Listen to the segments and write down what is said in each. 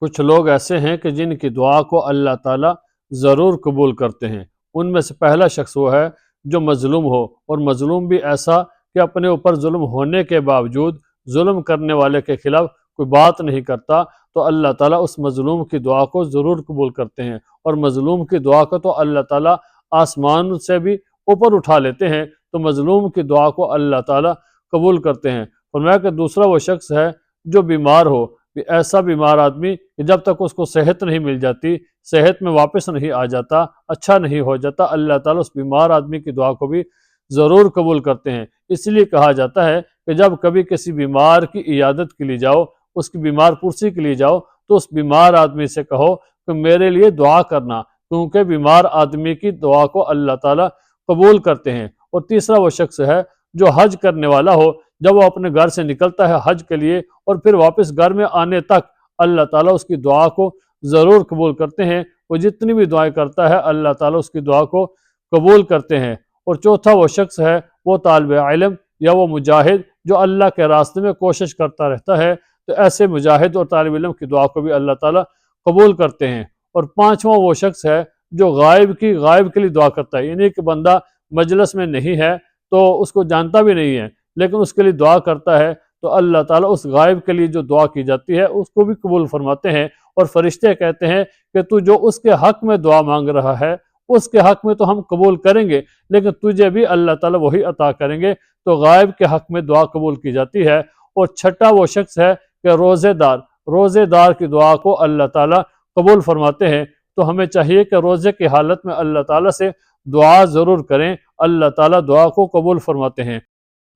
کچھ لوگ ایسے ہیں کہ جن کی دعا کو اللہ تعالیٰ ضرور قبول کرتے ہیں۔ ان میں سے پہلا شخص وہ ہے جو مظلوم ہو، اور مظلوم بھی ایسا کہ اپنے اوپر ظلم ہونے کے باوجود ظلم کرنے والے کے خلاف کوئی بات نہیں کرتا، تو اللہ تعالیٰ اس مظلوم کی دعا کو ضرور قبول کرتے ہیں۔ اور مظلوم کی دعا کو تو اللہ تعالیٰ آسمان سے بھی اوپر اٹھا لیتے ہیں، تو مظلوم کی دعا کو اللہ تعالیٰ قبول کرتے ہیں۔ فرمایا کہ دوسرا وہ شخص ہے جو بیمار ہو، ایسا بیمار آدمی کہ جب تک اس کو صحت نہیں مل جاتی، صحت میں واپس نہیں آ جاتا، اچھا نہیں ہو جاتا، اللہ تعالیٰ اس بیمار آدمی کی دعا کو بھی ضرور قبول کرتے ہیں۔ اس لیے کہا جاتا ہے کہ جب کبھی کسی بیمار کی عیادت کے لیے جاؤ، اس کی بیمار پرسی کے لیے جاؤ، تو اس بیمار آدمی سے کہو کہ میرے لیے دعا کرنا، کیونکہ بیمار آدمی کی دعا کو اللہ تعالیٰ قبول کرتے ہیں۔ اور تیسرا وہ شخص ہے جو حج کرنے والا ہو، جب وہ اپنے گھر سے نکلتا ہے حج کے لیے اور پھر واپس گھر میں آنے تک اللہ تعالیٰ اس کی دعا کو ضرور قبول کرتے ہیں۔ وہ جتنی بھی دعائیں کرتا ہے اللہ تعالیٰ اس کی دعا کو قبول کرتے ہیں۔ اور چوتھا وہ شخص ہے وہ طالب علم یا وہ مجاہد جو اللہ کے راستے میں کوشش کرتا رہتا ہے، تو ایسے مجاہد اور طالب علم کی دعا کو بھی اللہ تعالیٰ قبول کرتے ہیں۔ اور پانچواں وہ شخص ہے جو غائب کے لیے دعا کرتا ہے، یعنی کہ بندہ مجلس میں نہیں ہے تو اس کو جانتا بھی نہیں ہے، لیکن اس کے لیے دعا کرتا ہے، تو اللہ تعالیٰ اس غائب کے لیے جو دعا کی جاتی ہے اس کو بھی قبول فرماتے ہیں۔ اور فرشتے کہتے ہیں کہ تو جو اس کے حق میں دعا مانگ رہا ہے اس کے حق میں تو ہم قبول کریں گے، لیکن تجھے بھی اللہ تعالیٰ وہی عطا کریں گے، تو غائب کے حق میں دعا قبول کی جاتی ہے۔ اور چھٹا وہ شخص ہے کہ روزے دار کی دعا کو اللہ تعالیٰ قبول فرماتے ہیں۔ تو ہمیں چاہیے کہ روزے کی حالت میں اللہ تعالیٰ سے دعا ضرور کریں، اللہ تعالیٰ دعا کو قبول فرماتے ہیں۔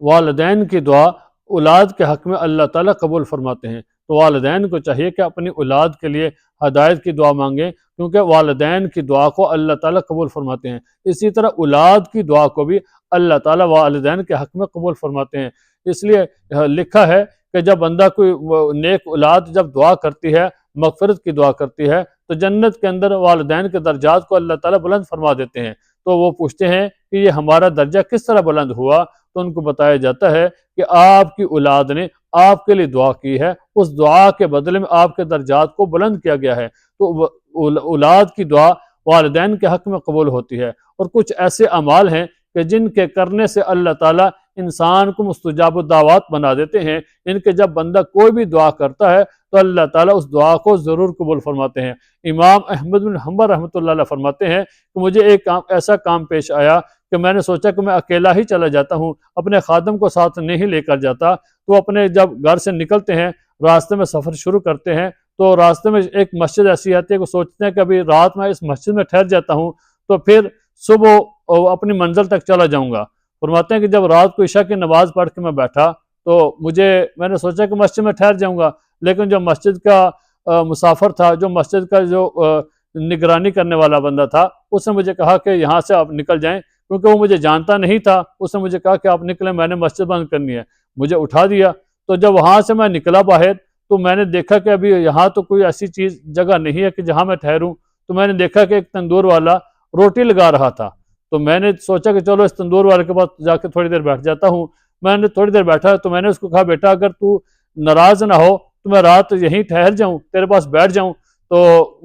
والدین کی دعا اولاد کے حق میں اللہ تعالیٰ قبول فرماتے ہیں، تو والدین کو چاہیے کہ اپنی اولاد کے لیے ہدایت کی دعا مانگیں، کیونکہ والدین کی دعا کو اللہ تعالیٰ قبول فرماتے ہیں۔ اسی طرح اولاد کی دعا کو بھی اللہ تعالیٰ والدین کے حق میں قبول فرماتے ہیں۔ اس لیے لکھا ہے کہ جب بندہ کوئی نیک اولاد جب دعا کرتی ہے، مغفرت کی دعا کرتی ہے، تو جنت کے اندر والدین کے درجات کو اللہ تعالیٰ بلند فرما دیتے ہیں۔ تو وہ پوچھتے ہیں کہ یہ ہمارا درجہ کس طرح بلند ہوا، تو ان کو بتایا جاتا ہے کہ آپ کی اولاد نے آپ کے لیے دعا کی ہے، اس دعا کے بدلے میں آپ کے درجات کو بلند کیا گیا ہے۔ تو اولاد کی دعا والدین کے حق میں قبول ہوتی ہے۔ اور کچھ ایسے اعمال ہیں کہ جن کے کرنے سے اللہ تعالیٰ انسان کو مستجاب الدعوات بنا دیتے ہیں، ان کے جب بندہ کوئی بھی دعا کرتا ہے تو اللہ تعالیٰ اس دعا کو ضرور قبول فرماتے ہیں۔ امام احمد بن حنبل رحمۃ اللہ علیہ فرماتے ہیں کہ مجھے ایک ایسا کام پیش آیا کہ میں نے سوچا کہ میں اکیلا ہی چلا جاتا ہوں، اپنے خادم کو ساتھ نہیں لے کر جاتا، تو اپنے جب گھر سے نکلتے ہیں، راستے میں سفر شروع کرتے ہیں، تو راستے میں ایک مسجد ایسی آتی ہے کہ سوچتے ہیں کہ ابھی رات میں اس مسجد میں ٹھہر جاتا ہوں تو پھر صبح اپنی منزل تک چلا جاؤں گا۔ فرماتے ہیں کہ جب رات کو عشاء کی نماز پڑھ کے میں بیٹھا تو میں نے سوچا کہ مسجد میں ٹھہر جاؤں گا، لیکن جو مسجد کا مسافر تھا، جو مسجد کا جو نگرانی کرنے والا بندہ تھا، اس نے مجھے کہا کہ یہاں سے آپ نکل جائیں، کیونکہ وہ مجھے جانتا نہیں تھا۔ اس نے مجھے کہا کہ آپ نکلیں، میں نے مسجد بند کرنی ہے، مجھے اٹھا دیا۔ تو جب وہاں سے میں نکلا باہر تو میں نے دیکھا کہ ابھی یہاں تو کوئی ایسی جگہ نہیں ہے کہ جہاں میں ٹھہروں، تو میں نے دیکھا کہ ایک تندور والا روٹی لگا رہا تھا، تو میں نے سوچا کہ چلو اس تندور والے کے پاس جا کے تھوڑی دیر بیٹھ جاتا ہوں۔ میں نے تھوڑی دیر بیٹھا تو میں نے اس کو کہا بیٹا اگر تو ناراض نہ ہو تو میں رات یہیں ٹھہر جاؤں، تیرے پاس بیٹھ جاؤں، تو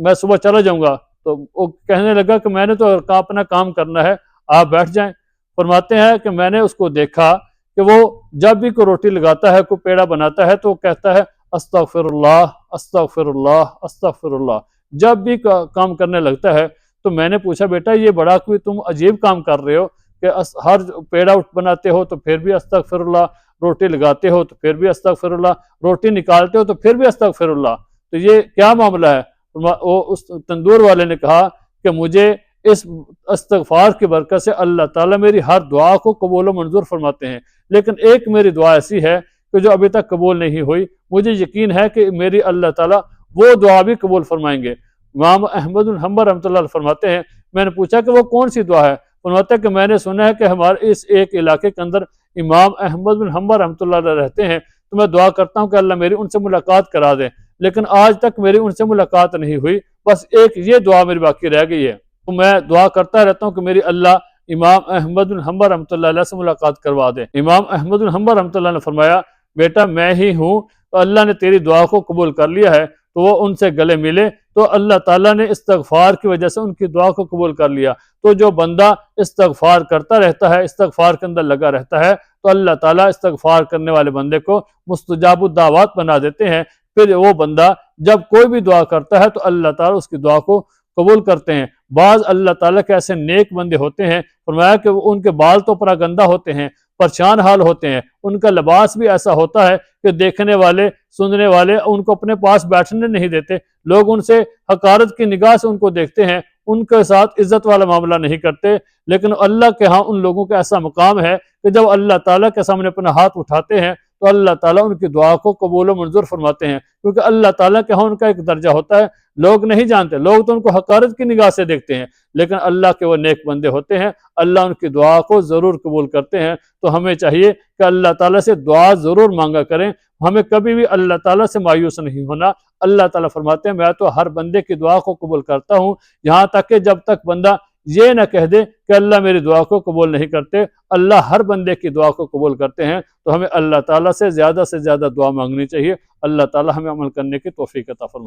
میں صبح چلا جاؤں گا۔ تو وہ کہنے لگا کہ میں نے تو اپنا کام کرنا ہے، آپ بیٹھ جائیں۔ فرماتے ہیں کہ میں نے اس کو دیکھا کہ وہ جب بھی کوئی روٹی لگاتا ہے، کوئی پیڑا بناتا ہے، تو وہ کہتا ہے استغفر اللہ استغفر اللہ استغفر اللہ، جب بھی کام کرنے لگتا ہے۔ تو میں نے پوچھا بیٹا یہ بڑا کوئی تم عجیب کام کر رہے ہو کہ ہر پیڑا بناتے ہو تو پھر بھی استغفر اللہ، روٹی لگاتے ہو تو پھر بھی استغفر اللہ، روٹی نکالتے ہو تو پھر بھی استغفر اللہ، تو یہ کیا معاملہ ہے؟ اس تندور والے نے کہا کہ مجھے اس استغفار کی برکت سے اللہ تعالیٰ میری ہر دعا کو قبول و منظور فرماتے ہیں، لیکن ایک میری دعا ایسی ہے کہ جو ابھی تک قبول نہیں ہوئی، مجھے یقین ہے کہ میری اللہ تعالیٰ وہ دعا بھی قبول فرمائیں گے۔ امام احمد بن حنبل رحمۃ اللہ علیہ فرماتے ہیں میں نے پوچھا کہ وہ کون سی دعا ہے؟ فرماتے ہیں کہ میں نے سنا ہے کہ ہمارے اس ایک علاقے کے اندر امام احمد بن حنبل رحمۃ اللہ علیہ رہتے ہیں، تو میں دعا کرتا ہوں کہ اللہ میری ان سے ملاقات کرا دے، لیکن آج تک میری ان سے ملاقات نہیں ہوئی، بس ایک یہ دعا میری باقی رہ گئی ہے۔ تو میں دعا کرتا رہتا ہوں کہ میری اللہ امام احمد بن حنبل رحمۃ اللہ علیہ سے ملاقات کروا دے۔ امام احمد بن حنبل رحمۃ اللہ نے فرمایا بیٹا میں ہی ہوں، تو اللہ نے تیری دعا کو قبول کر لیا ہے، تو وہ ان سے گلے ملے تو اللہ تعالیٰ نے استغفار کی وجہ سے ان کی دعا کو قبول کر لیا۔ تو جو بندہ استغفار کرتا رہتا ہے، استغفار کے اندر لگا رہتا ہے، تو اللہ تعالیٰ استغفار کرنے والے بندے کو مستجاب الدعوات بنا دیتے ہیں۔ پھر وہ بندہ جب کوئی بھی دعا کرتا ہے تو اللہ تعالیٰ اس کی دعا کو قبول کرتے ہیں۔ بعض اللہ تعالیٰ کے ایسے نیک بندے ہوتے ہیں، فرمایا کہ ان کے بال تو پراگندہ ہوتے ہیں، پریشان حال ہوتے ہیں، ان کا لباس بھی ایسا ہوتا ہے کہ دیکھنے والے سننے والے ان کو اپنے پاس بیٹھنے نہیں دیتے، لوگ ان سے حقارت کی نگاہ سے ان کو دیکھتے ہیں، ان کے ساتھ عزت والا معاملہ نہیں کرتے۔ لیکن اللہ کے ہاں ان لوگوں کا ایسا مقام ہے کہ جب اللہ تعالیٰ کے سامنے اپنا ہاتھ اٹھاتے ہیں تو اللہ تعالیٰ ان کی دعا کو قبول و منظور فرماتے ہیں، کیونکہ اللہ تعالیٰ کے ہاں ان کا ایک درجہ ہوتا ہے، لوگ نہیں جانتے، لوگ تو ان کو حقارت کی نگاہ سے دیکھتے ہیں، لیکن اللہ کے وہ نیک بندے ہوتے ہیں، اللہ ان کی دعا کو ضرور قبول کرتے ہیں۔ تو ہمیں چاہیے کہ اللہ تعالیٰ سے دعا ضرور مانگا کریں، ہمیں کبھی بھی اللہ تعالیٰ سے مایوس نہیں ہونا۔ اللہ تعالیٰ فرماتے ہیں میں تو ہر بندے کی دعا کو قبول کرتا ہوں، یہاں تک کہ جب تک بندہ یہ نہ کہہ دے کہ اللہ میری دعا کو قبول نہیں کرتے، اللہ ہر بندے کی دعا کو قبول کرتے ہیں۔ تو ہمیں اللہ تعالیٰ سے زیادہ دعا مانگنی چاہیے۔ اللہ تعالیٰ ہمیں عمل کرنے کی توفیق عطا فرمائے۔